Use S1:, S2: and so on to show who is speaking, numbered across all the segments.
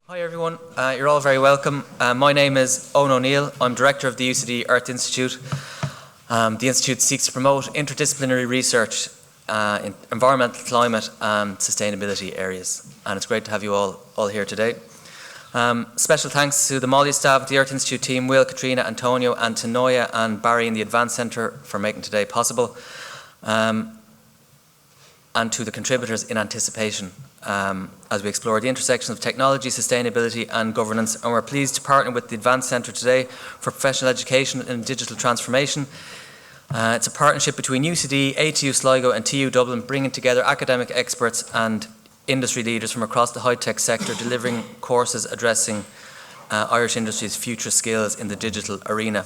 S1: Hi everyone, you're all very welcome. My name is Owen O'Neill. I'm Director of the UCD Earth Institute. The Institute seeks to promote interdisciplinary research in environmental, climate and sustainability areas. And it's great to have you all here today. Special thanks to the MoLI staff, the Earth Institute team, Will, Katrina, Antonio and to Noya and Barry in the Advanced Centre for making today possible. And to the contributors in anticipation as we explore the intersections of technology, sustainability and governance. And we're pleased to partner with the Advanced Centre today for professional education and digital transformation. It's a partnership between UCD, ATU Sligo and TU Dublin, bringing together academic experts and industry leaders from across the high-tech sector, delivering courses addressing Irish industry's future skills in the digital arena.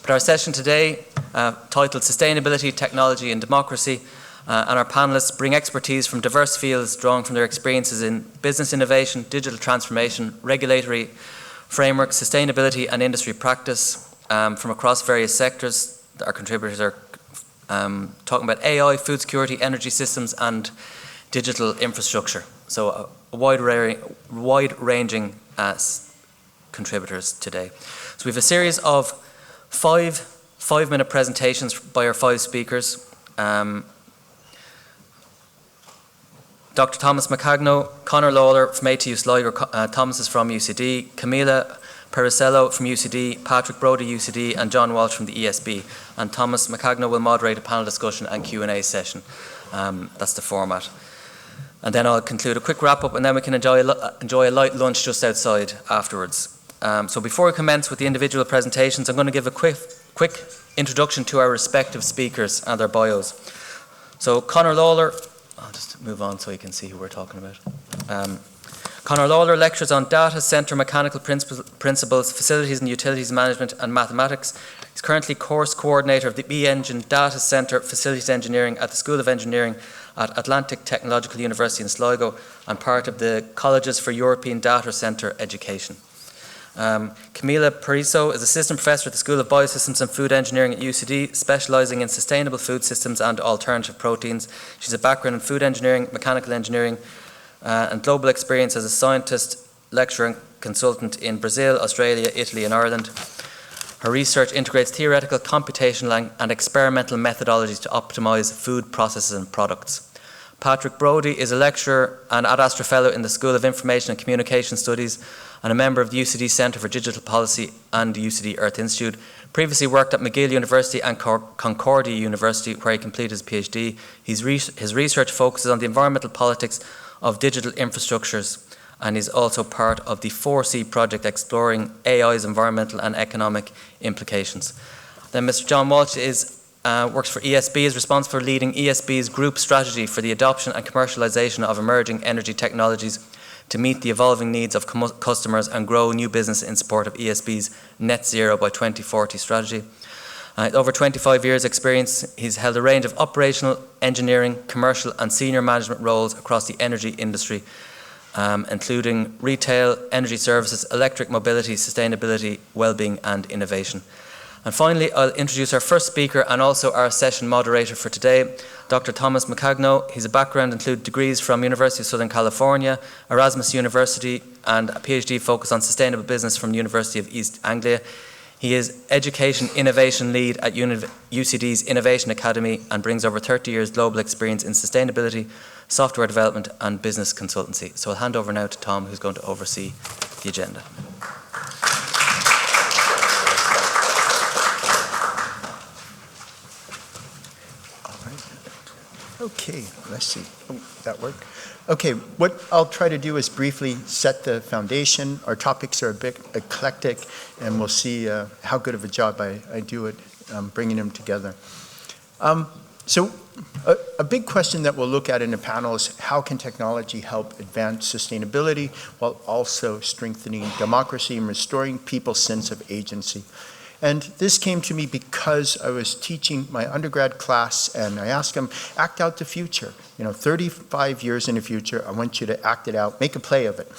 S1: But our session today, titled Sustainability, Technology and Democracy, and our panellists bring expertise from diverse fields, drawing from their experiences in business innovation, digital transformation, regulatory framework, sustainability and industry practice from across various sectors. Our contributors are talking about AI, food security, energy systems and digital infrastructure. So a wide-ranging contributors today. So we have a series of five-minute presentations by our five speakers. Dr. Thomas Macagno, Conor Lawlor from ATU Sligo, Thomas is from UCD, Camilla Perussello from UCD, Patrick Brodie UCD and John Walsh from the ESB. And Thomas Macagno will moderate a panel discussion and Q&A session. That's the format. And then I'll conclude a quick wrap up and then we can enjoy a light lunch just outside afterwards. So before we commence with the individual presentations, I'm going to give a quick introduction to our respective speakers and their bios. So Conor Lawlor, I'll just move on so you can see who we're talking about. Conor Lawlor lectures on data center mechanical principles, facilities and utilities management and mathematics. He's currently course coordinator of the B-Engine Data Center Facilities Engineering at the School of Engineering at Atlantic Technological University in Sligo and part of the Colleges for European Data Center Education. Camilla Perussello is Assistant Professor at the School of Biosystems and Food Engineering at UCD, specialising in sustainable food systems and alternative proteins. She's a background in food engineering, mechanical engineering and global experience as a scientist, lecturer and consultant in Brazil, Australia, Italy and Ireland. Her research integrates theoretical, computational and experimental methodologies to optimise food processes and products. Patrick Brodie is a lecturer and Ad Astra Fellow in the School of Information and Communication Studies and a member of the UCD Centre for Digital Policy and the UCD Earth Institute. Previously worked at McGill University and Concordia University, where he completed his PhD. His research focuses on the environmental politics of digital infrastructures and is also part of the 4C project exploring AI's environmental and economic implications. Then Mr. John Walsh works for ESB, is responsible for leading ESB's group strategy for the adoption and commercialisation of emerging energy technologies to meet the evolving needs of customers and grow new business in support of ESB's net zero by 2040 strategy. Over 25 years experience, he's held a range of operational, engineering, commercial and senior management roles across the energy industry, including retail, energy services, electric mobility, sustainability, well-being and innovation. And finally, I'll introduce our first speaker and also our session moderator for today, Dr. Thomas Macagno. His background includes degrees from University of Southern California, Erasmus University, and a PhD focused on sustainable business from the University of East Anglia. He is Education Innovation Lead at UCD's Innovation Academy and brings over 30 years global experience in sustainability, software development and business consultancy. So I'll hand over now to Tom, who's going to oversee the agenda.
S2: Okay, let's see. Oh, that worked. Okay, what I'll try to do is briefly set the foundation. Our topics are a bit eclectic, and we'll see how good of a job I do at bringing them together. So a big question that we'll look at in the panel is how can technology help advance sustainability while also strengthening democracy and restoring people's sense of agency? And this came to me because I was teaching my undergrad class and I asked them, act out the future. 35 years in the future, I want you to act it out, make a play of it.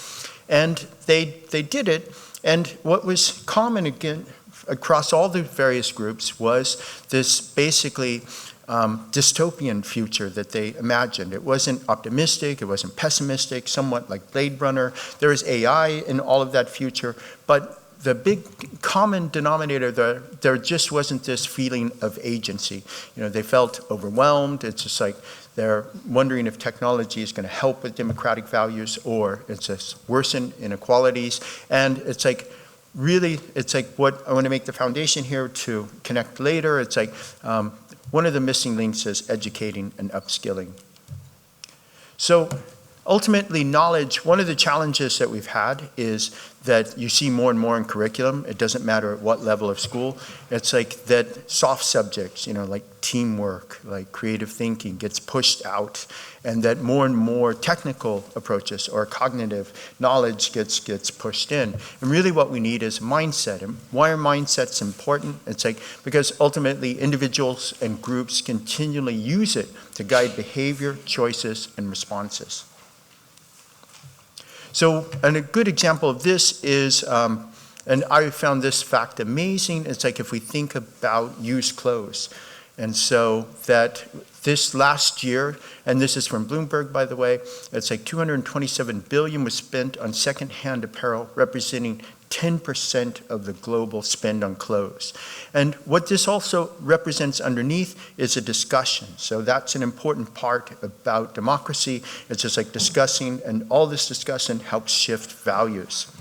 S2: And they did it. And what was common again across all the various groups was this basically dystopian future that they imagined. It wasn't optimistic, it wasn't pessimistic, somewhat like Blade Runner. There is AI in all of that future, but the big common denominator there just wasn't this feeling of agency. They felt overwhelmed. It's just like they're wondering if technology is going to help with democratic values or it's just worsen inequalities. And it's like, really, it's like what I want to make the foundation here to connect later. It's like one of the missing links is educating and upskilling. So ultimately, knowledge, one of the challenges that we've had is that you see more and more in curriculum. It doesn't matter at what level of school. It's like that soft subjects, like teamwork, like creative thinking gets pushed out, and that more and more technical approaches or cognitive knowledge gets pushed in. And really what we need is mindset. And why are mindsets important? It's like because ultimately individuals and groups continually use it to guide behavior, choices, and responses. So, and a good example of this is, and I found this fact amazing, it's like if we think about used clothes. And so that this last year, and this is from Bloomberg, by the way, it's like $227 billion was spent on secondhand apparel, representing 10% of the global spend on clothes. And what this also represents underneath is a discussion. So that's an important part about democracy. It's just like discussing, and all this discussion helps shift values.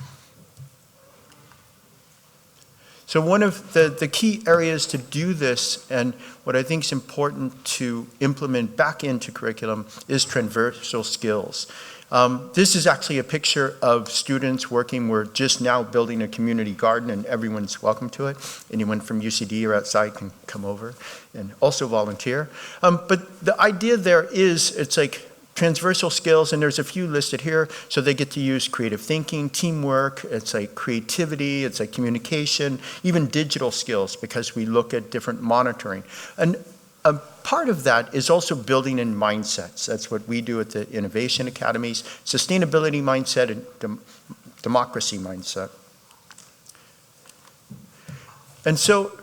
S2: So one of the key areas to do this, and what I think is important to implement back into curriculum, is transversal skills. This is actually a picture of students working. We're just now building a community garden, and everyone's welcome to it. Anyone from UCD or outside can come over and also volunteer. But the idea there is, it's like transversal skills, and there's a few listed here. So they get to use creative thinking, teamwork, it's like creativity, it's like communication, even digital skills, because we look at different monitoring. And a part of that is also building in mindsets. That's what we do at the Innovation Academies, sustainability mindset and democracy mindset. And so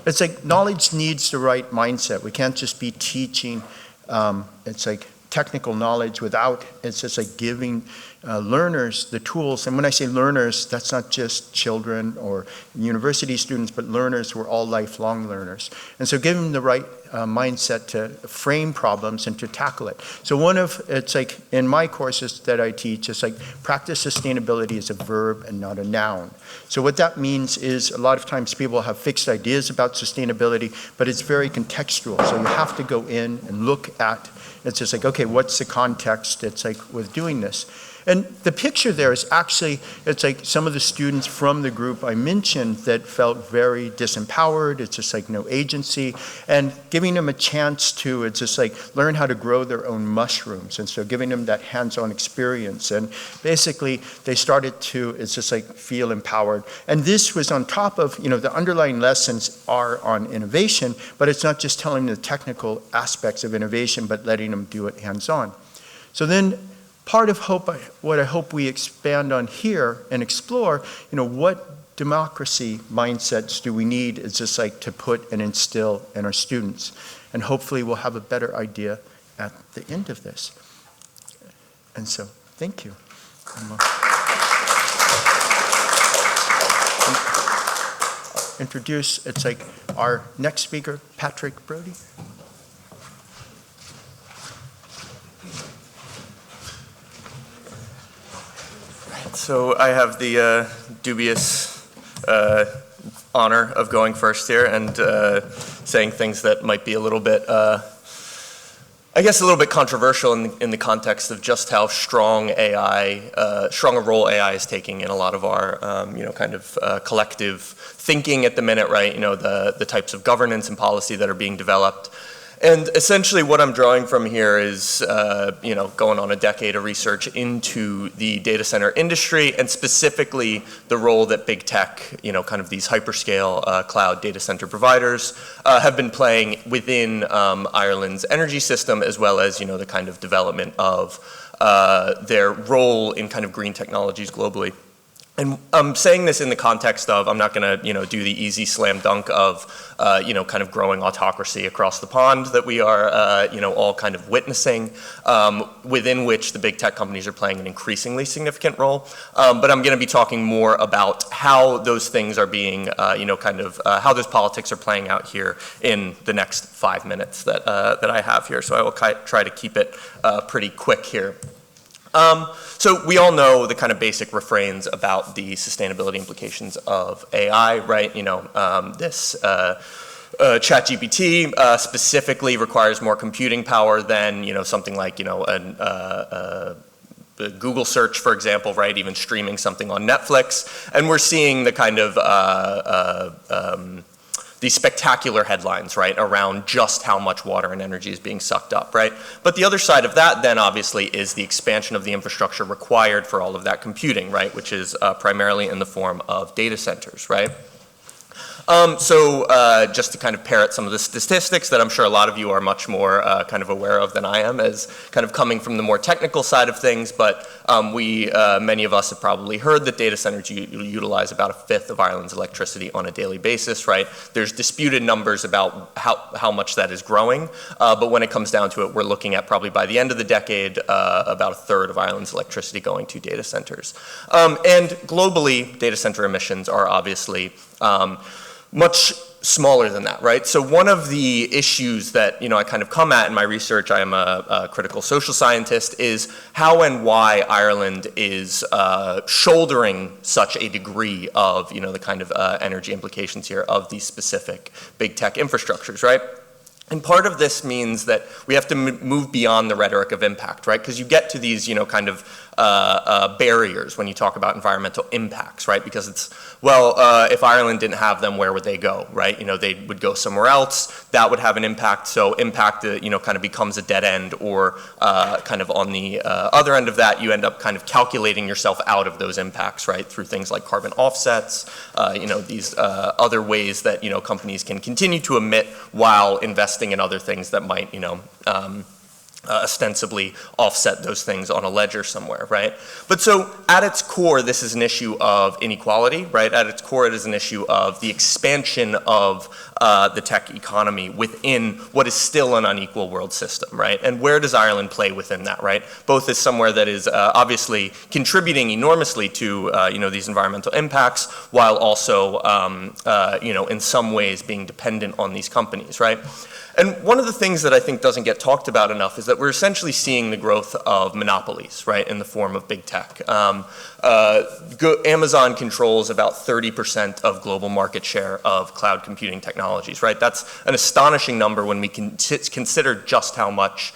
S2: it's like knowledge needs the right mindset. We can't just be teaching, it's like technical knowledge without, it's just like giving learners the tools. And when I say learners, that's not just children or university students, but learners who are all lifelong learners. And so give them the right mindset to frame problems and to tackle it. So one of, it's like in my courses that I teach, it's like practice sustainability is a verb and not a noun. So what that means is a lot of times people have fixed ideas about sustainability, but it's very contextual. So you have to go in and look at, it's just like, okay, what's the context? It's like with doing this. And the picture there is actually, it's like some of the students from the group I mentioned that felt very disempowered. It's just like no agency, and giving them a chance to, it's just like learn how to grow their own mushrooms. And so giving them that hands-on experience. And basically they started to, it's just like feel empowered. And this was on top of, the underlying lessons are on innovation, but it's not just telling them the technical aspects of innovation, but letting them do it hands-on. So then, part of what I hope we expand on here and explore, what democracy mindsets do we need is just like to put and instill in our students. And hopefully we'll have a better idea at the end of this. And so, thank you. I'll introduce, it's like our next speaker, Patrick Brodie.
S3: So I have the dubious honor of going first here and saying things that might be a little bit, I guess a little bit controversial in the context of just how strong a role AI is taking in a lot of our, kind of collective thinking at the minute, right? The types of governance and policy that are being developed. And essentially what I'm drawing from here is, going on a decade of research into the data center industry and specifically the role that big tech, kind of these hyperscale cloud data center providers have been playing within Ireland's energy system, as well as, the kind of development of their role in kind of green technologies globally. And I'm saying this in the context of, I'm not going to, do the easy slam dunk of, kind of growing autocracy across the pond that we are, all kind of witnessing, within which the big tech companies are playing an increasingly significant role. But I'm going to be talking more about how those things are being, how those politics are playing out here in the next 5 minutes that I have here. So I will try to keep it pretty quick here. So we all know the kind of basic refrains about the sustainability implications of AI, right? This ChatGPT specifically requires more computing power than, something like, a Google search, for example, right? Even streaming something on Netflix. And we're seeing the kind of these spectacular headlines, right, around just how much water and energy is being sucked up, right? But the other side of that then obviously is the expansion of the infrastructure required for all of that computing, right, which is primarily in the form of data centers, right? Just to kind of parrot some of the statistics that I'm sure a lot of you are much more kind of aware of than I am, as kind of coming from the more technical side of things, but many of us have probably heard that data centers utilize about 1/5 of Ireland's electricity on a daily basis, right? There's disputed numbers about how much that is growing, but when it comes down to it, we're looking at probably by the end of the decade, about 1/3 of Ireland's electricity going to data centers. And globally, data center emissions are obviously much smaller than that, right? So one of the issues that, I kind of come at in my research, I am a critical social scientist, is how and why Ireland is shouldering such a degree of, the kind of energy implications here of these specific big tech infrastructures, right? And part of this means that we have to move beyond the rhetoric of impact, right? Because you get to these, kind of barriers when you talk about environmental impacts, right? Because it's, if Ireland didn't have them, where would they go, right? They would go somewhere else. That would have an impact. So impact, kind of becomes a dead end, or kind of on the other end of that, you end up kind of calculating yourself out of those impacts, right? Through things like carbon offsets, these other ways that, companies can continue to emit while investing in other things that might, ostensibly offset those things on a ledger somewhere, right? But so at its core, this is an issue of inequality, right? At its core, it is an issue of the expansion of the tech economy within what is still an unequal world system, right? And where does Ireland play within that, right? Both as somewhere that is obviously contributing enormously to, these environmental impacts, while also, in some ways being dependent on these companies, right? And one of the things that I think doesn't get talked about enough is that we're essentially seeing the growth of monopolies, right, in the form of big tech. Amazon controls about 30% of global market share of cloud computing technologies, right? That's an astonishing number when we consider just how much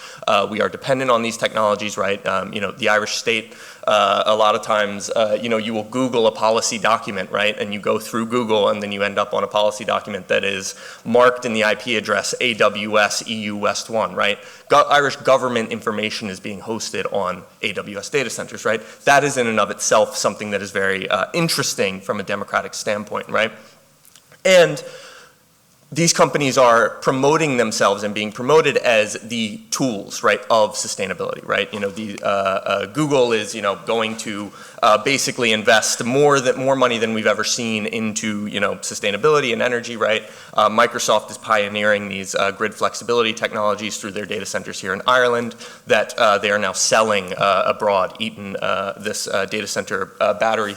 S3: we are dependent on these technologies, right? The Irish state, a lot of times, you will Google a policy document, right? And you go through Google and then you end up on a policy document that is marked in the IP address AWS EU West 1, right? Irish government information is being hosted on AWS data centers, right? That is in and of itself something that is very interesting from a democratic standpoint, right? And these companies are promoting themselves and being promoted as the tools, right, of sustainability, right? Google is, going to basically invest more money than we've ever seen into, sustainability and energy, right? Microsoft is pioneering these grid flexibility technologies through their data centers here in Ireland that they are now selling abroad. Eaton, this data center battery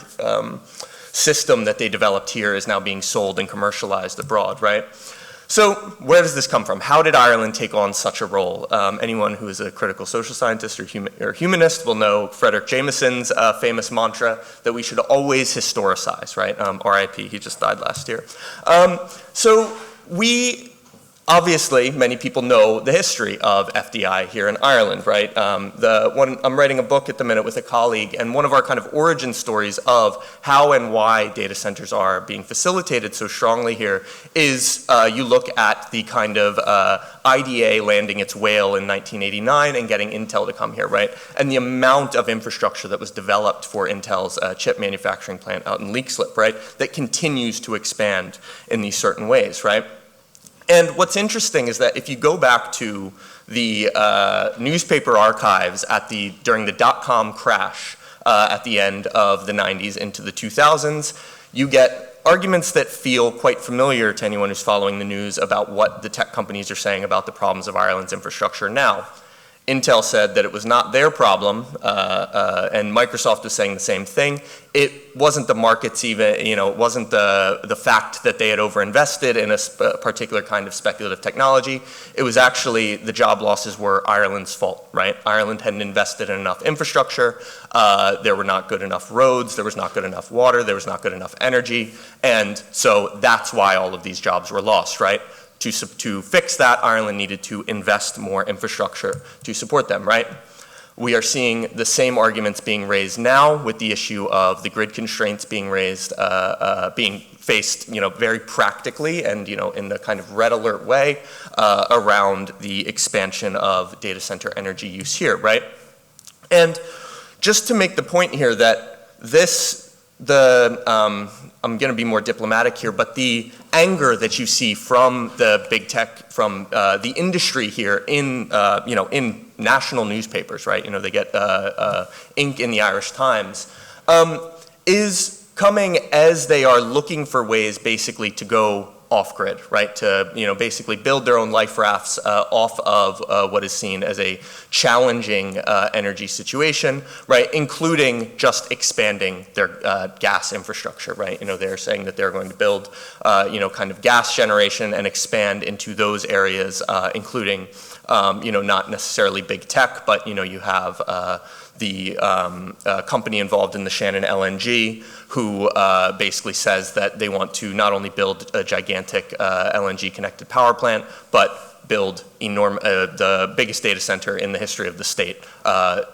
S3: system that they developed here is now being sold and commercialized abroad, right? So where does this come from? How did Ireland take on such a role? Anyone who is a critical social scientist or humanist will know Frederick Jameson's famous mantra that we should always historicize, right? RIP, he just died last year. Obviously, many people know the history of FDI here in Ireland, right? I'm writing a book at the minute with a colleague, and one of our kind of origin stories of how and why data centers are being facilitated so strongly here is you look at the kind of IDA landing its whale in 1989 and getting Intel to come here, right? And the amount of infrastructure that was developed for Intel's chip manufacturing plant out in Leixlip, right? That continues to expand in these certain ways, right? And what's interesting is that if you go back to the newspaper archives during the dot-com crash at the end of the 90s into the 2000s. You get arguments that feel quite familiar to anyone who's following the news about what the tech companies are saying about the problems of Ireland's infrastructure now. Intel said that it was not their problem, and Microsoft was saying the same thing. It wasn't the markets even, it wasn't the fact that they had overinvested in a particular kind of speculative technology. It was actually the job losses were Ireland's fault, right? Ireland hadn't invested in enough infrastructure. There were not good enough roads. There was not good enough water. There was not good enough energy. And so that's why all of these jobs were lost, right? To fix that, Ireland needed to invest more infrastructure to support them, right? We are seeing the same arguments being raised now with the issue of the grid constraints being raised, being faced, very practically and, in the kind of red alert way around the expansion of data center energy use here, right? And just to make the point here that I'm going to be more diplomatic here, but the anger that you see from the big tech, from the industry here in national newspapers, right? They get ink in the Irish Times, is coming as they are looking for ways basically to go off-grid, right? To basically build their own life rafts off of what is seen as a challenging energy situation, right? Including just expanding their gas infrastructure, right? They're saying that they're going to build, kind of gas generation and expand into those areas, including, not necessarily big tech, but you have the company involved in the Shannon LNG, who basically says that they want to not only build a gigantic LNG-connected power plant, but build the biggest data center in the history of the state that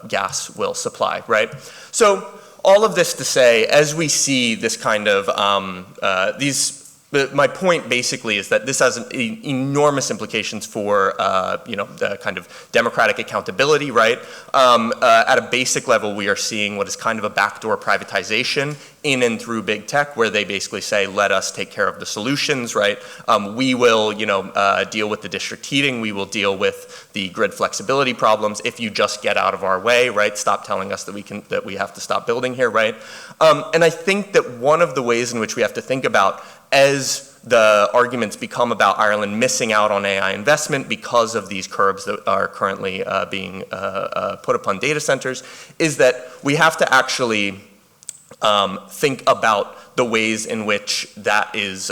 S3: gas will supply, right? So all of this to say, as we see this kind of my point basically is that this has enormous implications for the kind of democratic accountability, right? At a basic level, we are seeing what is kind of a backdoor privatization in and through big tech, where they basically say, let us take care of the solutions, right? We will deal with the district heating. We will deal with the grid flexibility problems if you just get out of our way, right? Stop telling us that we have to stop building here, right? And I think that one of the ways in which we have to think about, as the arguments become about Ireland missing out on AI investment because of these curbs that are currently being put upon data centers, is that we have to actually think about the ways in which that is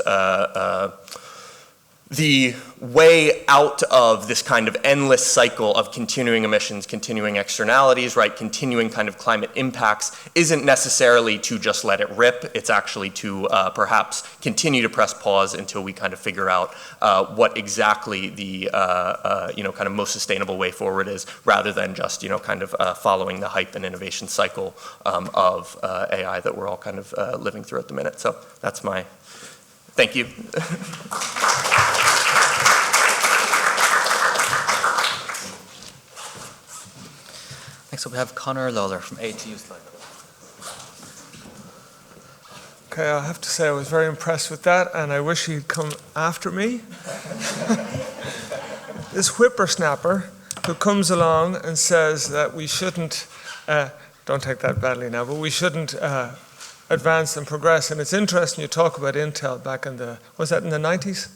S3: the way out of this kind of endless cycle of continuing emissions, continuing externalities, right, continuing kind of climate impacts, isn't necessarily to just let it rip. It's actually to perhaps continue to press pause until we kind of figure out what exactly the kind of most sustainable way forward is, rather than just kind of following the hype and innovation cycle of AI that we're all kind of living through at the minute. So that's my thank you.
S1: Next up we have Conor Lawlor from ATU Sligo.
S4: Okay, I have to say I was very impressed with that, and I wish he'd come after me. This whippersnapper who comes along and says that we shouldn't, don't take that badly now, but we shouldn't advance and progress. And it's interesting you talk about Intel back in was that in the 90s?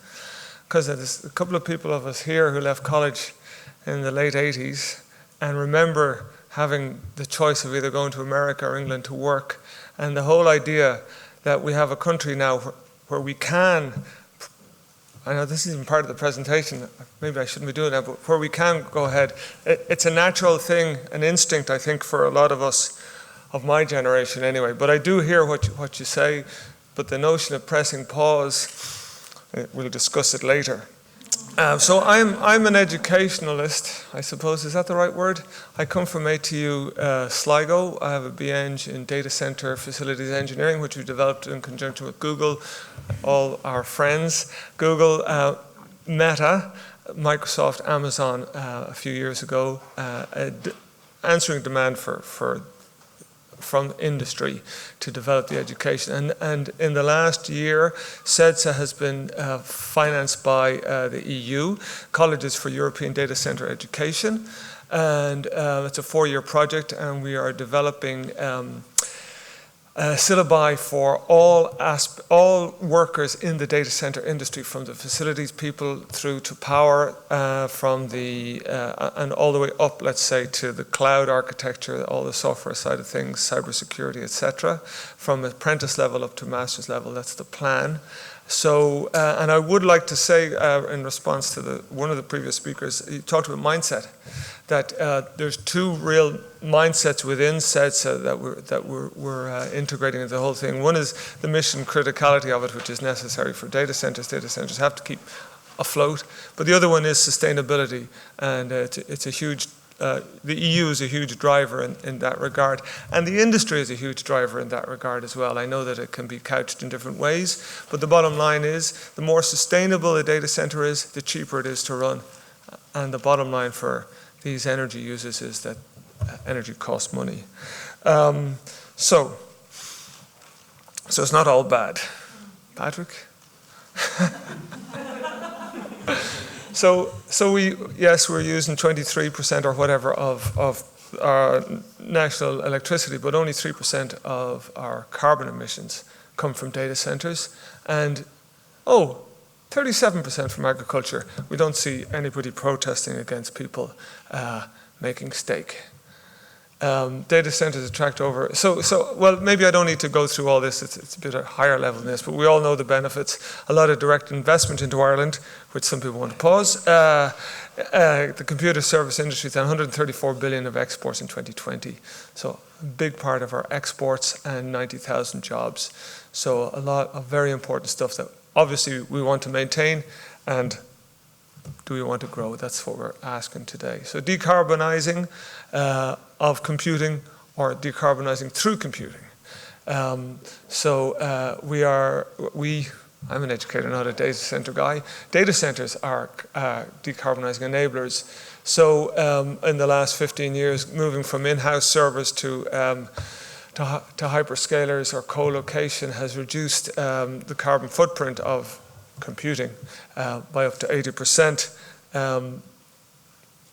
S4: Because there's a couple of people of us here who left college in the late 80s and remember having the choice of either going to America or England to work. And the whole idea that we have a country now where we can, I know this isn't part of the presentation, maybe I shouldn't be doing that, but where we can go ahead. It's a natural thing, an instinct, I think, for a lot of us, of my generation anyway. But I do hear what you say, but the notion of pressing pause, we'll discuss it later. So I'm an educationalist, I suppose. Is that the right word? I come from ATU Sligo. I have a BEng in Data Center Facilities Engineering, which we developed in conjunction with Google, all our friends. Google, Meta, Microsoft, Amazon a few years ago, answering demand for from industry to develop the education. And in the last year, CEDSA has been financed by the EU, Colleges for European Data Center Education. And it's a 4-year project, and we are developing syllabi for all workers in the data center industry, from the facilities people through to power, and all the way up, let's say, to the cloud architecture, all the software side of things, cybersecurity, etc., from apprentice level up to master's level. That's the plan. So, and I would like to say, in response to one of the previous speakers, he talked about mindset, that there's 2 real mindsets within CEDSA that we're integrating into the whole thing. One is the mission criticality of it, which is necessary for data centers. Data centers have to keep afloat. But the other one is sustainability, and it's a huge. The EU is a huge driver in that regard, and the industry is a huge driver in that regard as well. I know that it can be couched in different ways, but the bottom line is the more sustainable a data center is, the cheaper it is to run. And the bottom line for these energy users is that energy costs money. So it's not all bad. Patrick? So we're using 23% or whatever of our national electricity, but only 3% of our carbon emissions come from data centers, and 37% from agriculture. We don't see anybody protesting against people making steak. Data centers attract over, well, maybe I don't need to go through all this, it's a bit higher level than this, but we all know the benefits. A lot of direct investment into Ireland, which some people want to pause. The computer service industry is 134 billion of exports in 2020. So a big part of our exports, and 90,000 jobs. So a lot of very important stuff that obviously we want to maintain, and do we want to grow? That's what we're asking today. So decarbonizing of computing, or decarbonizing through computing. I'm an educator, not a data center guy. Data centers are decarbonizing enablers. So in the last 15 years, moving from in-house servers to hyperscalers or co-location has reduced the carbon footprint of computing by up to 80%.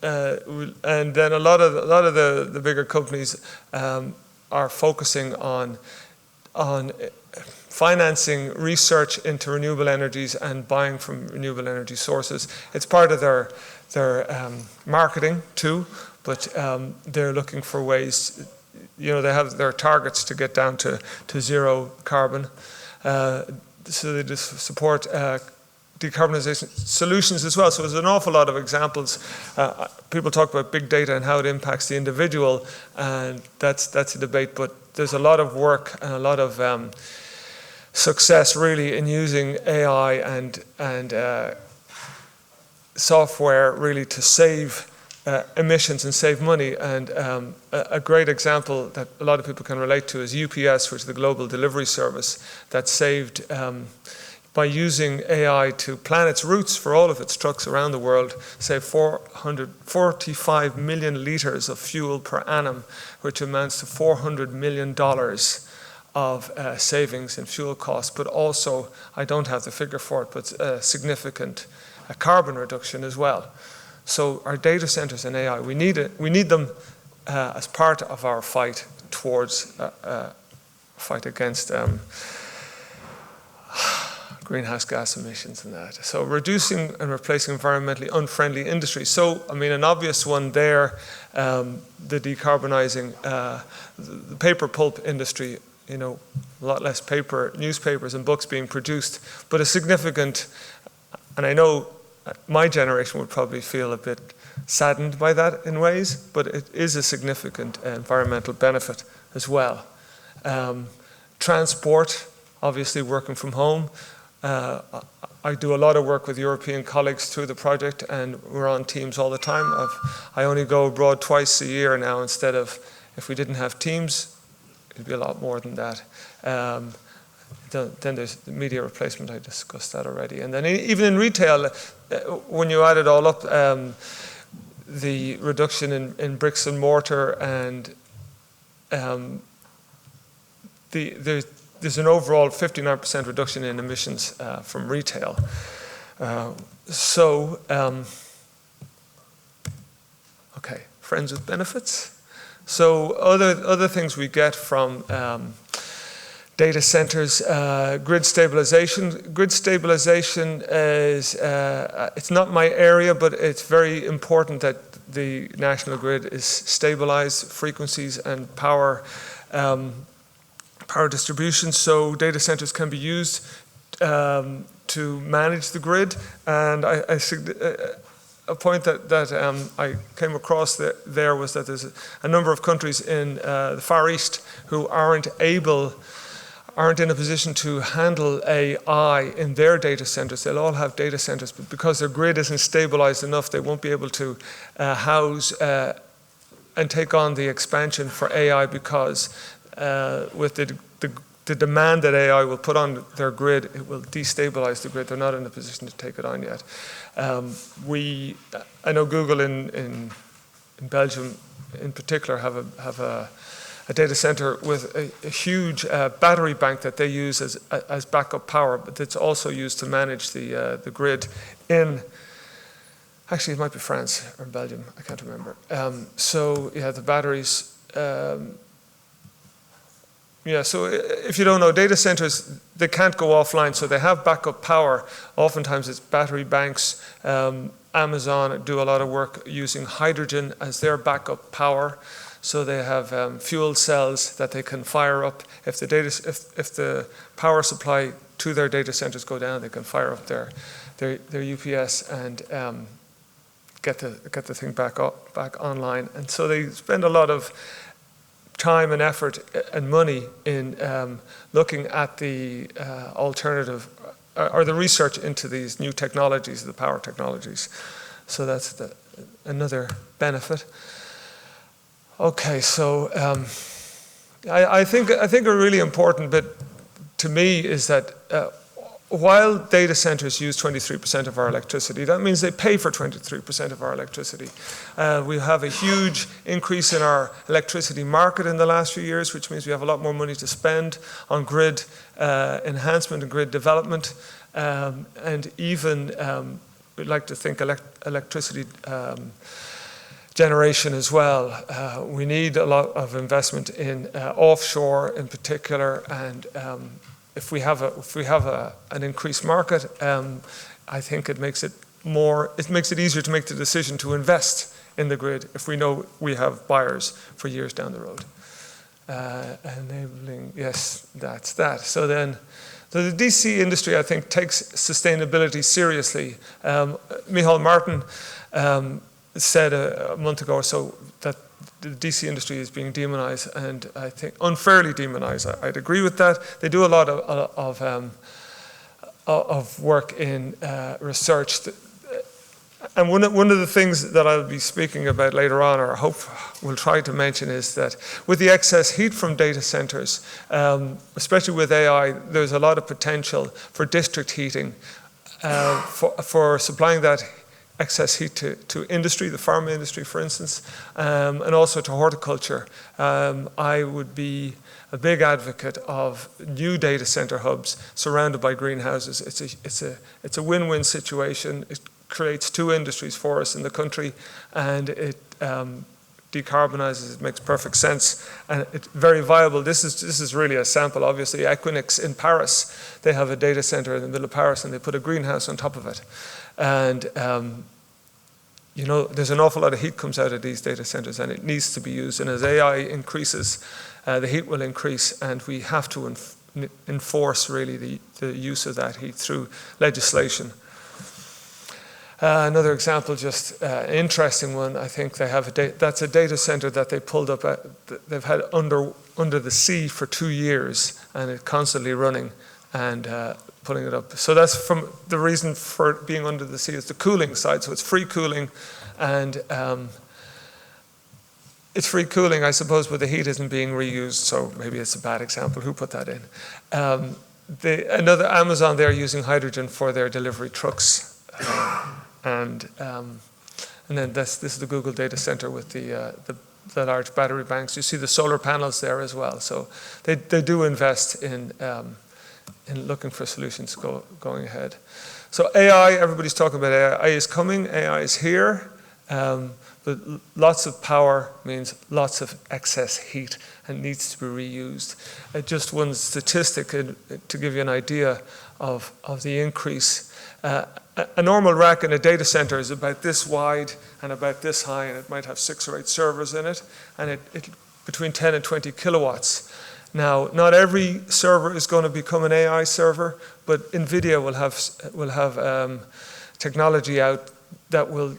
S4: And then a lot of the bigger companies are focusing on financing research into renewable energies and buying from renewable energy sources. It's part of their marketing too, but they're looking for ways. They have their targets to get down to zero carbon. So they just support decarbonization solutions as well. So there's an awful lot of examples. People talk about big data and how it impacts the individual, and that's a debate, but there's a lot of work and a lot of success really in using AI and software really to save emissions and save money. And a great example that a lot of people can relate to is UPS, which is the global delivery service that saved, by using AI to plan its routes for all of its trucks around the world, save 445 million litres of fuel per annum, which amounts to $400 million of savings in fuel costs, but also, I don't have the figure for it, but a significant carbon reduction as well. So our data centers and AI, we need them as part of our fight towards fight against greenhouse gas emissions and that. So reducing and replacing environmentally unfriendly industries. So, I mean, an obvious one there, the decarbonizing, the paper pulp industry, a lot less paper, newspapers and books being produced, but a significant, and I know my generation would probably feel a bit saddened by that in ways, but it is a significant environmental benefit as well. Transport, obviously working from home. I do a lot of work with European colleagues through the project, and we're on Teams all the time. I only go abroad twice a year now instead of, if we didn't have Teams, it'd be a lot more than that. Then there's the media replacement, I discussed that already. And then even in retail, when you add it all up, the reduction in bricks and mortar and there's an overall 59% reduction in emissions from retail. Okay, friends with benefits. So other things we get from data centers, grid stabilization. Grid stabilization is, it's not my area, but it's very important that the national grid is stabilized, frequencies and power distribution. So data centers can be used to manage the grid. And a point that I came across there was that there's a number of countries in the Far East who aren't in a position to handle AI in their data centers. They'll all have data centers, but because their grid isn't stabilized enough, they won't be able to house and take on the expansion for AI, because with the demand that AI will put on their grid, it will destabilize the grid. They're not in a position to take it on yet. I know Google in Belgium in particular have a data center with a huge battery bank that they use as backup power, but it's also used to manage the grid in, actually it might be France or Belgium, I can't remember. So yeah, the batteries, so if you don't know, data centers, they can't go offline, so they have backup power. Oftentimes it's battery banks. Amazon do a lot of work using hydrogen as their backup power. So they have fuel cells that they can fire up. If the power supply to their data centers go down, they can fire up their UPS and get the thing back online. And so they spend a lot of time and effort and money in looking at the alternative or the research into these new technologies, the power technologies. So that's another benefit. Okay, so I think a really important bit to me is that while data centers use 23% of our electricity, that means they pay for 23% of our electricity. We have a huge increase in our electricity market in the last few years, which means we have a lot more money to spend on grid enhancement and grid development, and even we'd like to think electricity generation as well. We need a lot of investment in offshore in particular, and if we have an increased market, I think it makes it easier to make the decision to invest in the grid if we know we have buyers for years down the road. Enabling, yes, that's that. So the DC industry, I think, takes sustainability seriously. Micheál Martin said a month ago or so that the DC industry is being demonized, and I think unfairly demonized. I'd agree with that. They do a lot of work in research. And one of the things that I'll be speaking about later on, or I hope we'll try to mention, is that with the excess heat from data centers, especially with AI, there's a lot of potential for district heating, for supplying that excess heat to industry, the pharma industry, for instance, and also to horticulture. I would be a big advocate of new data center hubs surrounded by greenhouses. It's a win-win situation. It creates two industries for us in the country, and it decarbonizes. It makes perfect sense, and it's very viable. This is really a sample. Obviously, Equinix in Paris, they have a data center in the middle of Paris, and they put a greenhouse on top of it. And there's an awful lot of heat comes out of these data centers, and it needs to be used. And as AI increases, the heat will increase, and we have to enforce really the use of that heat through legislation. Another example, just an interesting one. I think they have that's a data center that they pulled up. They've had under the sea for 2 years, and it's constantly running and pulling it up. So that's from the reason for it being under the sea is the cooling side. So it's free cooling, and it's free cooling, I suppose, but the heat isn't being reused. So maybe it's a bad example. Who put that in? Another Amazon, they're using hydrogen for their delivery trucks. And And then this is the Google data center with the large battery banks. You see the solar panels there as well. So they do invest in looking for solutions going ahead. So AI, everybody's talking about AI. AI is coming, AI is here. But lots of power means lots of excess heat and needs to be reused. Just one statistic to give you an idea of the increase. A normal rack in a data center is about this wide and about this high, and it might have 6 or 8 servers in it, and it between 10 and 20 kilowatts. Now, not every server is going to become an AI server, but NVIDIA will have technology out that will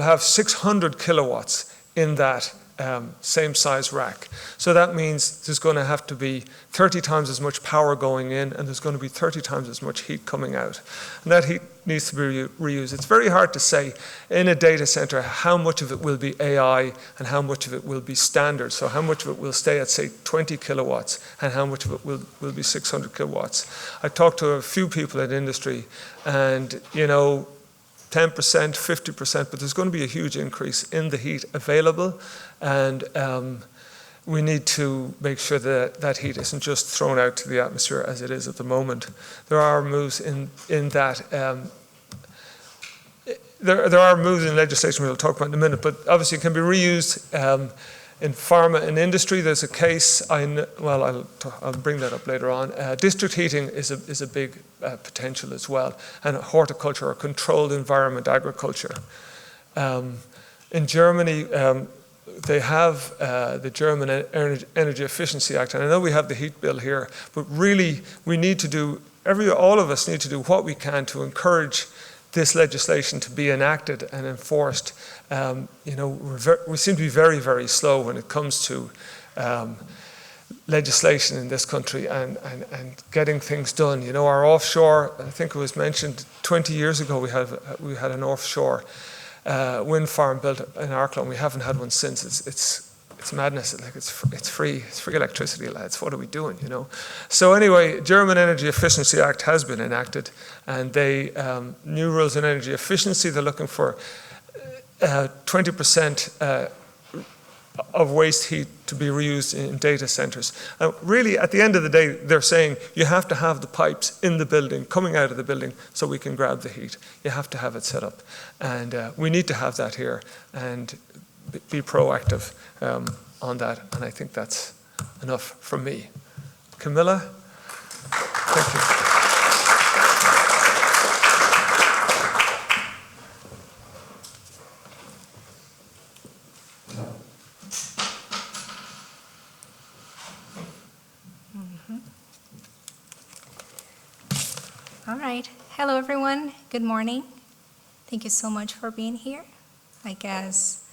S4: have 600 kilowatts in that same size rack. So that means there's going to have to be 30 times as much power going in, and there's going to be 30 times as much heat coming out. And that heat needs to be reused. It's very hard to say in a data center how much of it will be AI and how much of it will be standard. So how much of it will stay at, say, 20 kilowatts and how much of it will be 600 kilowatts. I talked to a few people in industry, and 10%, 50%, but there's going to be a huge increase in the heat available, and we need to make sure that that heat isn't just thrown out to the atmosphere as it is at the moment. There are moves in that. There are moves in legislation we'll talk about in a minute, but obviously it can be reused in pharma and industry. There's a case, I'll bring that up later on. District heating is a big potential as well, and horticulture or controlled environment agriculture. In Germany, they have the German Energy Efficiency Act, and I know we have the heat bill here, but really we need to do, all of us need to do what we can to encourage this legislation to be enacted and enforced. We seem to be very, very slow when it comes to legislation in this country and getting things done. Our offshore, I think it was mentioned 20 years ago, we had an offshore wind farm built in Arklow, and we haven't had one since. It's madness. It's free electricity, lads. What are we doing? So anyway, German Energy Efficiency Act has been enacted, and they new rules in energy efficiency. They're looking for 20% of waste heat to be reused in data centers. Really, at the end of the day, they're saying you have to have the pipes in the building, coming out of the building, so we can grab the heat. You have to have it set up, and we need to have that here and be proactive on that, and I think that's enough from me. Camilla? Thank you.
S5: All right. Hello, everyone. Good morning. Thank you so much for being here. I guess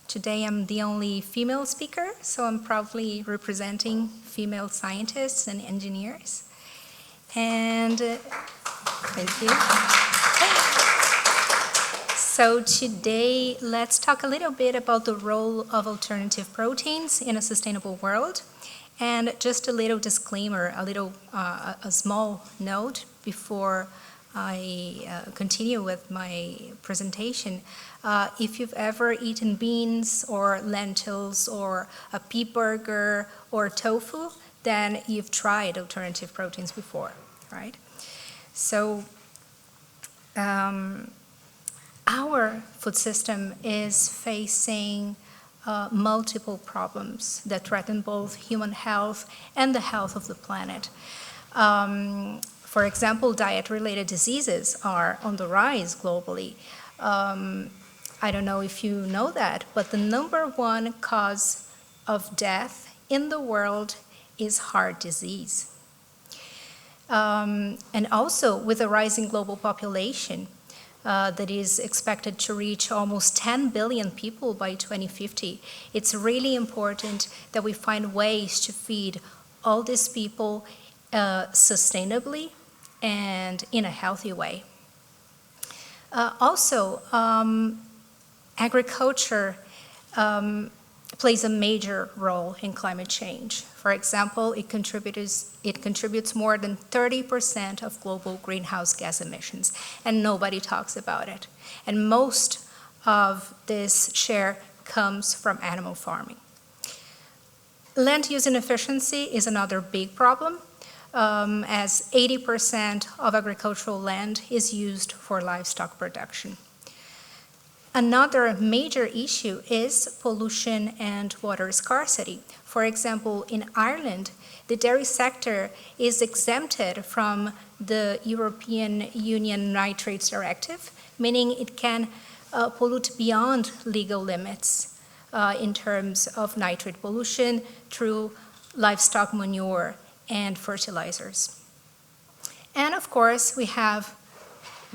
S5: today I'm the only female speaker, so I'm proudly representing female scientists and engineers. And thank you. So today, let's talk a little bit about the role of alternative proteins in a sustainable world. And just a little disclaimer, a small note before I continue with my presentation. If you've ever eaten beans or lentils or a pea burger or tofu, then you've tried alternative proteins before, right? So our food system is facing multiple problems that threaten both human health and the health of the planet. For example, diet-related diseases are on the rise globally. I don't know if you know that, but the #1 cause of death in the world is heart disease. And also, with a rising global population that is expected to reach almost 10 billion people by 2050, it's really important that we find ways to feed all these people sustainably and in a healthy way. Also, agriculture plays a major role in climate change. For example, it contributes more than 30% of global greenhouse gas emissions, and nobody talks about it. And most of this share comes from animal farming. Land use inefficiency is another big problem, as 80% of agricultural land is used for livestock production. Another major issue is pollution and water scarcity. For example, in Ireland, the dairy sector is exempted from the European Union Nitrates Directive, meaning it can pollute beyond legal limits in terms of nitrate pollution through livestock manure and fertilizers. And of course, we have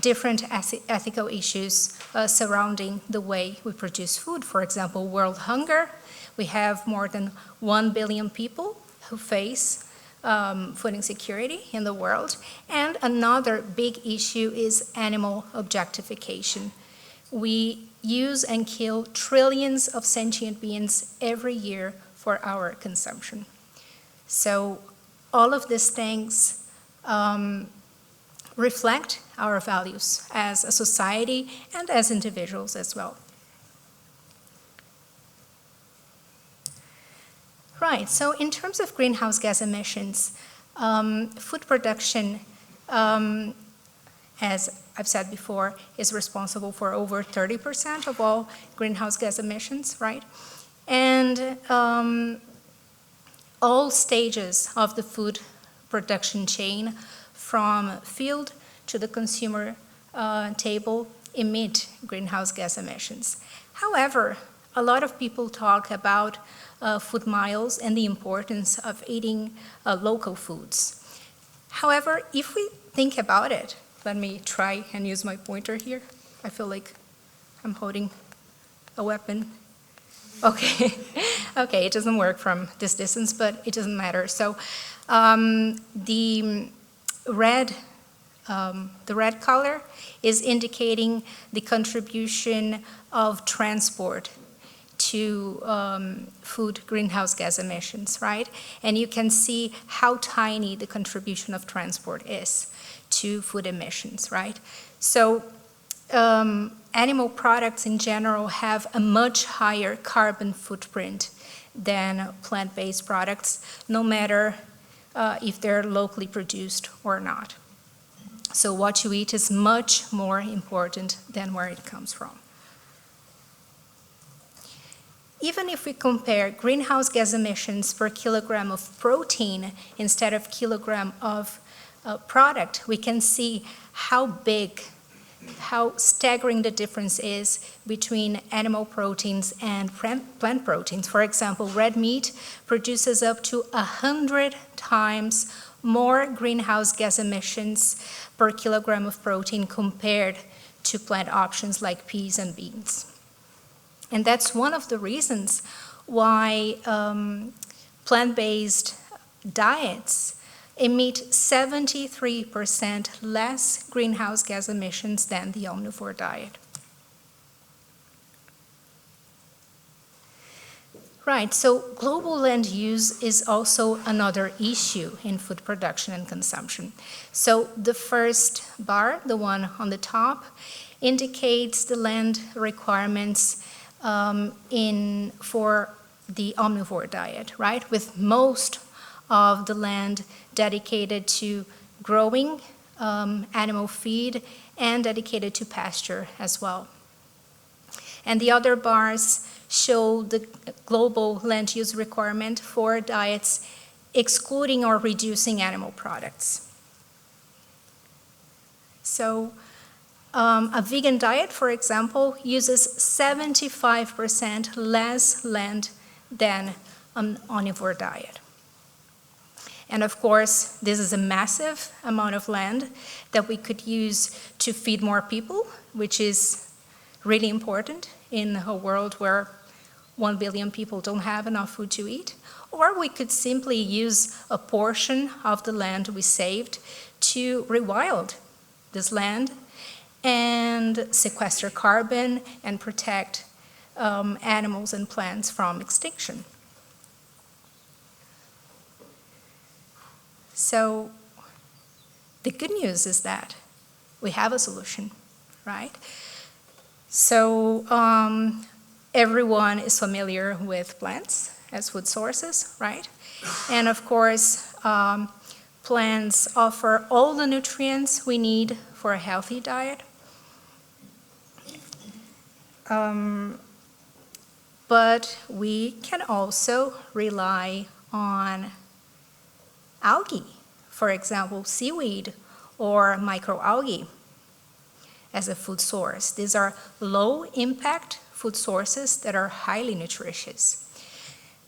S5: different ethical issues surrounding the way we produce food. For example, world hunger. We have more than 1 billion people who face food insecurity in the world. And another big issue is animal objectification. We use and kill trillions of sentient beings every year for our consumption. So all of these things reflect our values as a society and as individuals as well. Right, so in terms of greenhouse gas emissions, food production, as I've said before, is responsible for over 30% of all greenhouse gas emissions, right? And all stages of the food production chain, from field to the consumer table, emit greenhouse gas emissions. However, a lot of people talk about food miles and the importance of eating local foods. However, if we think about it, let me try and use my pointer here. I feel like I'm holding a weapon. Okay, okay, it doesn't work from this distance, but it doesn't matter. So the red color is indicating the contribution of transport to food greenhouse gas emissions, right? And you can see how tiny the contribution of transport is to food emissions, right? So animal products in general have a much higher carbon footprint than plant-based products, no matter if they're locally produced or not. So what you eat is much more important than where it comes from. Even if we compare greenhouse gas emissions per kilogram of protein instead of kilogram of product, we can see how staggering the difference is between animal proteins and plant proteins. For example, red meat produces up to 100 times more greenhouse gas emissions per kilogram of protein compared to plant options like peas and beans. And that's one of the reasons why plant-based diets emit 73% less greenhouse gas emissions than the omnivore diet. Right, so global land use is also another issue in food production and consumption. So the first bar, the one on the top, indicates the land requirements for the omnivore diet, right? With most of the land dedicated to growing animal feed and dedicated to pasture as well. And the other bars show the global land use requirement for diets excluding or reducing animal products. So a vegan diet, for example, uses 75% less land than an omnivore diet. And of course, this is a massive amount of land that we could use to feed more people, which is really important in a world where 1 billion people don't have enough food to eat. Or we could simply use a portion of the land we saved to rewild this land and sequester carbon and protect animals and plants from extinction. So the good news is that we have a solution, right? So everyone is familiar with plants as food sources, right? And of course, plants offer all the nutrients we need for a healthy diet. But we can also rely on algae, for example, seaweed or microalgae as a food source. These are low-impact food sources that are highly nutritious.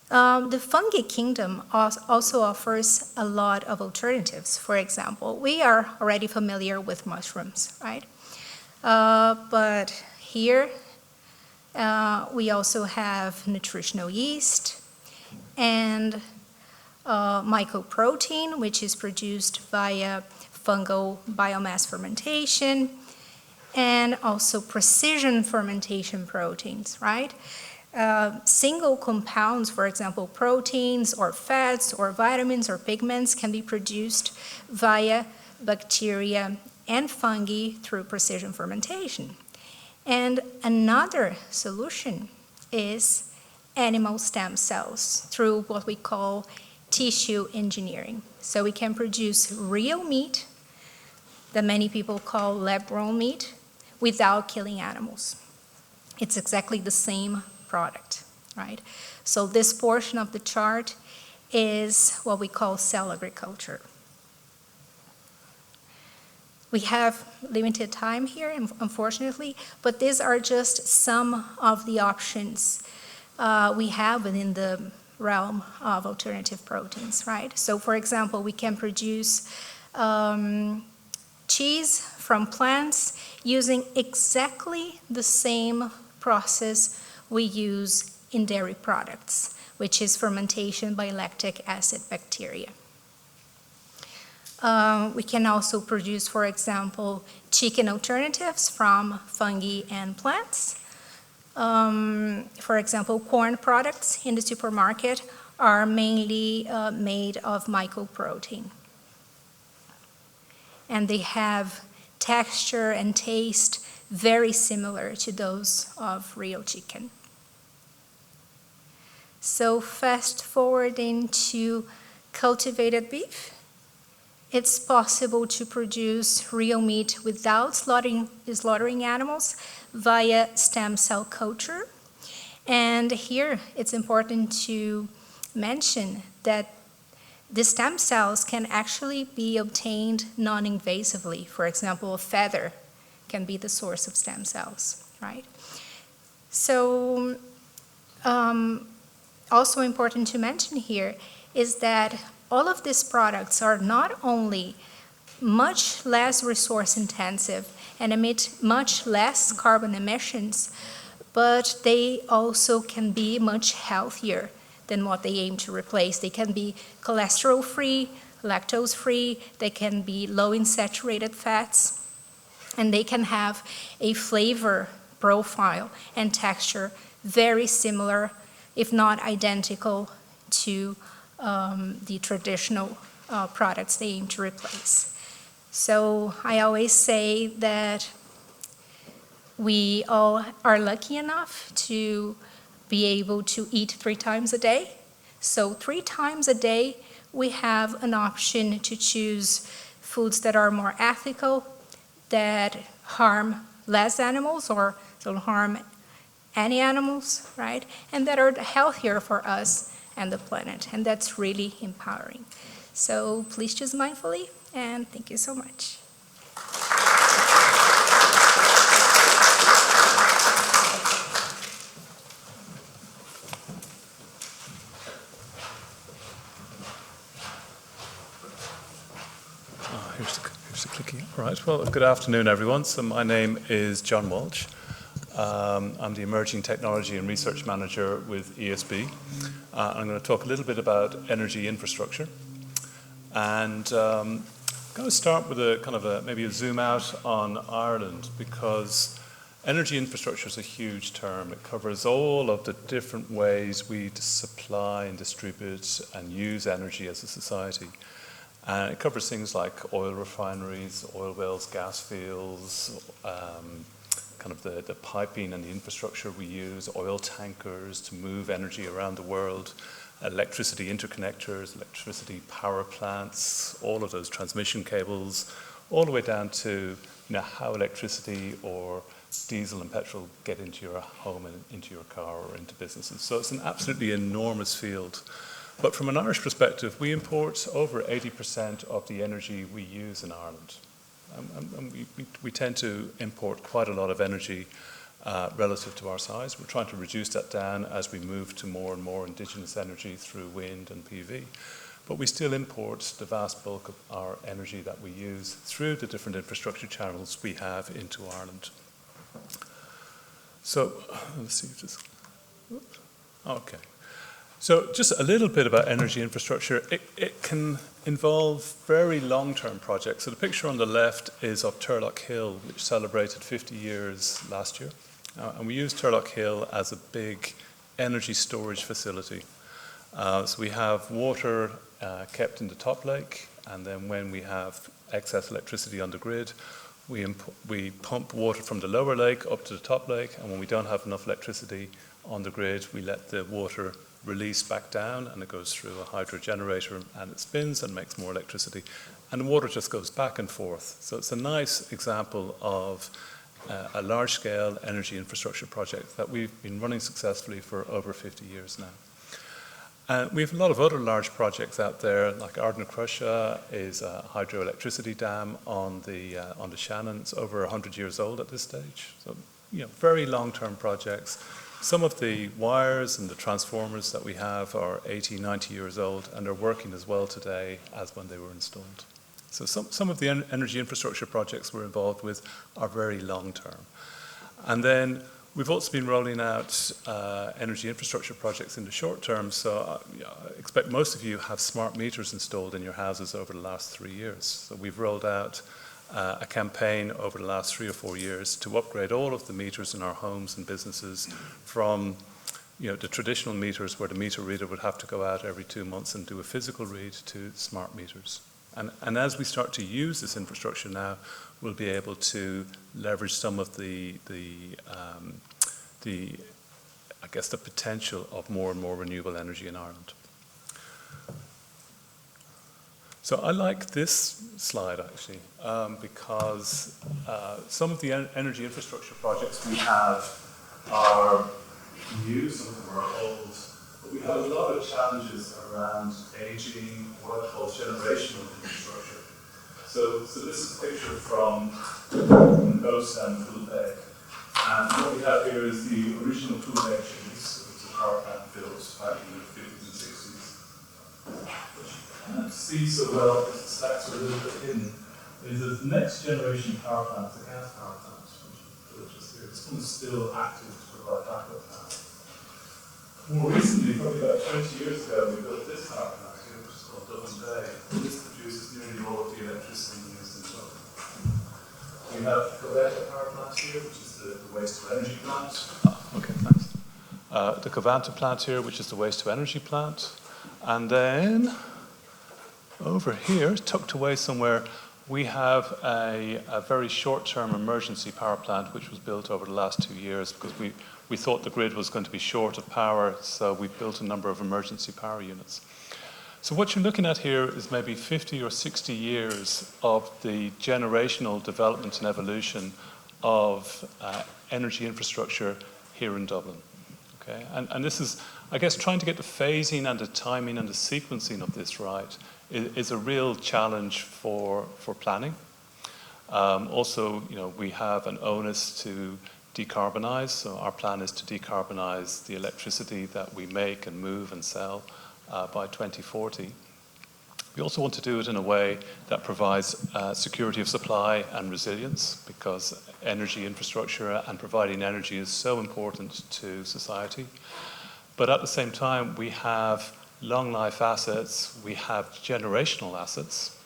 S5: The fungi kingdom also offers a lot of alternatives. For example, we are already familiar with mushrooms, right? But here we also have nutritional yeast and mycoprotein, which is produced via fungal biomass fermentation, and also precision fermentation proteins, right? Single compounds, for example, proteins or fats or vitamins or pigments can be produced via bacteria and fungi through precision fermentation. And another solution is animal stem cells through what we call tissue engineering. So we can produce real meat that many people call lab-grown meat without killing animals. It's exactly the same product, right? So this portion of the chart is what we call cell agriculture. We have limited time here, unfortunately, but these are just some of the options we have within the realm of alternative proteins, right? So for example, we can produce cheese from plants using exactly the same process we use in dairy products, which is fermentation by lactic acid bacteria. We can also produce, for example, chicken alternatives from fungi and plants. For example, corn products in the supermarket are mainly made of mycoprotein. And they have texture and taste very similar to those of real chicken. So fast forwarding to cultivated beef, it's possible to produce real meat without slaughtering animals via stem cell culture. And here it's important to mention that the stem cells can actually be obtained non-invasively. For example, a feather can be the source of stem cells, right? So also important to mention here is that all of these products are not only much less resource intensive and emit much less carbon emissions, but they also can be much healthier than what they aim to replace. They can be cholesterol-free, lactose-free, they can be low in saturated fats, and they can have a flavor profile and texture very similar, if not identical, to the traditional products they aim to replace. So I always say that we all are lucky enough to be able to eat 3 times a day. So 3 times a day, we have an option to choose foods that are more ethical, that harm less animals or don't harm any animals, right? And that are healthier for us and the planet. And that's really empowering. So please choose mindfully, and thank you so much.
S6: Here's the clicking. All right, well, good afternoon, everyone. So my name is John Walsh. I'm the Emerging Technology and Research Manager with ESB. I'm going to talk a little bit about energy infrastructure. And I'm going to start with a kind of maybe a zoom out on Ireland, because energy infrastructure is a huge term. It covers all of the different ways we supply and distribute and use energy as a society. And it covers things like oil refineries, oil wells, gas fields, kind kind of the piping and the infrastructure we use, oil tankers to move energy around the world, electricity interconnectors, electricity power plants, all of those transmission cables, all the way down to how electricity or diesel and petrol get into your home and into your car or into businesses. So it's an absolutely enormous field. But from an Irish perspective, we import over 80% of the energy we use in Ireland. And we tend to import quite a lot of energy relative to our size. We're trying to reduce that down as we move to more and more indigenous energy through wind and PV. But we still import the vast bulk of our energy that we use through the different infrastructure channels we have into Ireland. So, let's see if this... Okay. So just a little bit about energy infrastructure. It can involve very long-term projects. So the picture on the left is of Turlock Hill, which celebrated 50 years last year. And we use Turlock Hill as a big energy storage facility. So we have water kept in the top lake, and then when we have excess electricity on the grid, we pump water from the lower lake up to the top lake, and when we don't have enough electricity on the grid, we let the water release back down, and it goes through a hydro generator, and it spins and makes more electricity, and the water just goes back and forth. So it's a nice example of a large-scale energy infrastructure project that we've been running successfully for over 50 years now. We have a lot of other large projects out there, like Ardnacrusha is a hydroelectricity dam on the Shannon. It's over 100 years old at this stage. So, very long-term projects. Some of the wires and the transformers that we have are 80, 90 years old, and they're working as well today as when they were installed. So some of the energy infrastructure projects we're involved with are very long-term. And then we've also been rolling out energy infrastructure projects in the short term, so I expect most of you have smart meters installed in your houses over the last 3 years. So we've rolled out a campaign over the last 3 or 4 years to upgrade all of the meters in our homes and businesses from the traditional meters where the meter reader would have to go out every 2 months and do a physical read to smart meters. And as we start to use this infrastructure now, we'll be able to leverage some of the potential of more and more renewable energy in Ireland. So I like this slide actually because some of the energy infrastructure projects we have are new, some of them are old, but we have a lot of challenges around aging, what I call generational infrastructure. So this is a picture from Coast and Pool Bay. And what we have here is the original Pool Bay chimneys, which is a power plant built back in the 50s and 60s. What you can't see so well, because the stacks are a little bit hidden, is that the next generation power plant, the gas power plant, which is here. This one is still active to provide backup power. More recently, probably about 20 years ago, we built this power plant here, which is called Dublin Bay. This produces nearly all of the electricity used in Dublin. We have the Covanta power plant here, which is the waste-to-energy plant. Okay, thanks. The Covanta plant here, which is the waste-to-energy plant. And then, over here, tucked away somewhere, we have a very short-term emergency power plant, which was built over the last 2 years because we thought the grid was going to be short of power, so we built a number of emergency power units. So what you're looking at here is maybe 50 or 60 years of the generational development and evolution of energy infrastructure here in Dublin. Okay? And this is, I guess, trying to get the phasing and the timing and the sequencing of this right is a real challenge for planning. Also, we have an onus to decarbonize, so our plan is to decarbonize the electricity that we make and move and sell by 2040. We also want to do it in a way that provides security of supply and resilience, because energy infrastructure and providing energy is so important to society. But at the same time, we have long life assets, we have generational assets.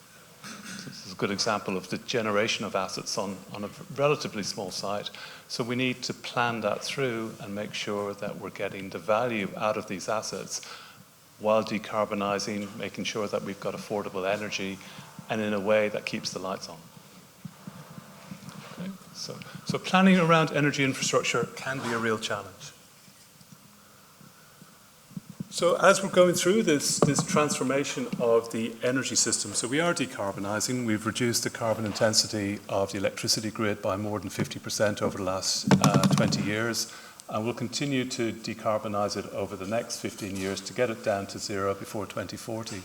S6: This is a good example of the generation of assets on a relatively small site. So we need to plan that through and make sure that we're getting the value out of these assets while decarbonising, making sure that we've got affordable energy and in a way that keeps the lights on. Okay. So planning around energy infrastructure can be a real challenge. So as we're going through this transformation of the energy system, so we are decarbonising. We've reduced the carbon intensity of the electricity grid by more than 50% over the last 20 years. And we'll continue to decarbonise it over the next 15 years to get it down to zero before 2040.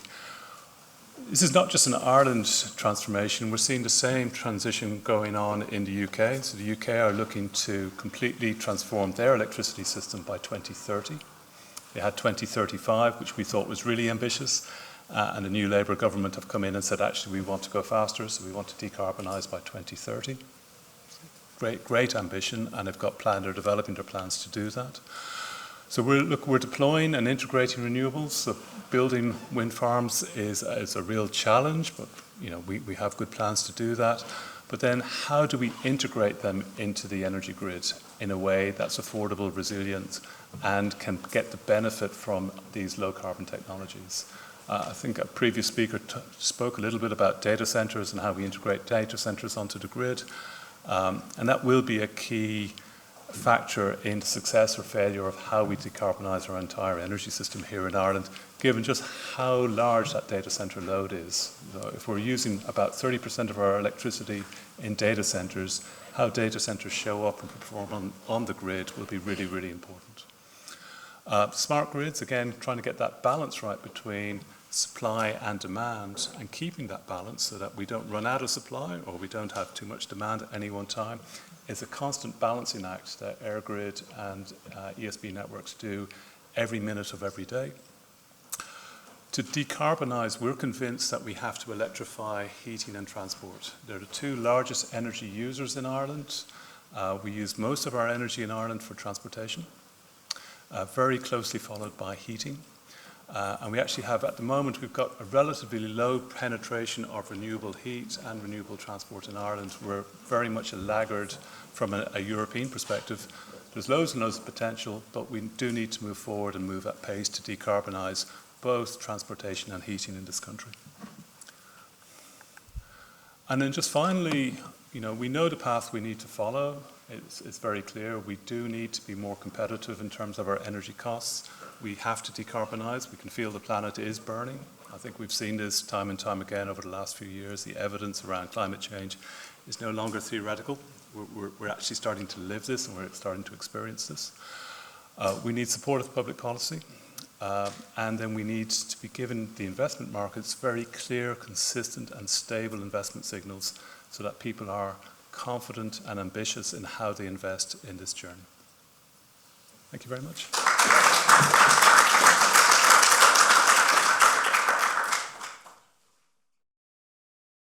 S6: This is not just an Ireland transformation. We're seeing the same transition going on in the UK. So the UK are looking to completely transform their electricity system by 2030. They had 2035, which we thought was really ambitious. And the new Labour government have come in and said, actually, we want to go faster, so we want to decarbonise by 2030. Great ambition, and they're developing their plans to do that. So we're deploying and integrating renewables. So building wind farms is a real challenge, but we have good plans to do that. But then how do we integrate them into the energy grid in a way that's affordable, resilient, and can get the benefit from these low carbon technologies? I think a previous speaker spoke a little bit about data centres and how we integrate data centres onto the grid. And that will be a key factor in the success or failure of how we decarbonise our entire energy system here in Ireland, given just how large that data centre load is. So if we're using about 30% of our electricity in data centres, how data centres show up and perform on the grid will be really, really important. Smart grids, again, trying to get that balance right between supply and demand, and keeping that balance so that we don't run out of supply or we don't have too much demand at any one time, is a constant balancing act that EirGrid and ESB networks do every minute of every day. To decarbonise, we're convinced that we have to electrify heating and transport. They're the two largest energy users in Ireland. We use most of our energy in Ireland for transportation, very closely followed by heating. And we actually have, at the moment, we've got a relatively low penetration of renewable heat and renewable transport in Ireland. We're very much a laggard from a European perspective. There's loads and loads of potential, but we do need to move forward and move at pace to decarbonise both transportation and heating in this country. And then just finally, we know the path we need to follow. It's very clear. We do need to be more competitive in terms of our energy costs. We have to decarbonise. We can feel the planet is burning. I think we've seen this time and time again over the last few years. The evidence around climate change is no longer theoretical. We're actually starting to live this, and we're starting to experience this. We need supportive public policy. And then we need to be given the investment markets very clear, consistent and stable investment signals so that people are confident and ambitious in how they invest in this journey. Thank you very much.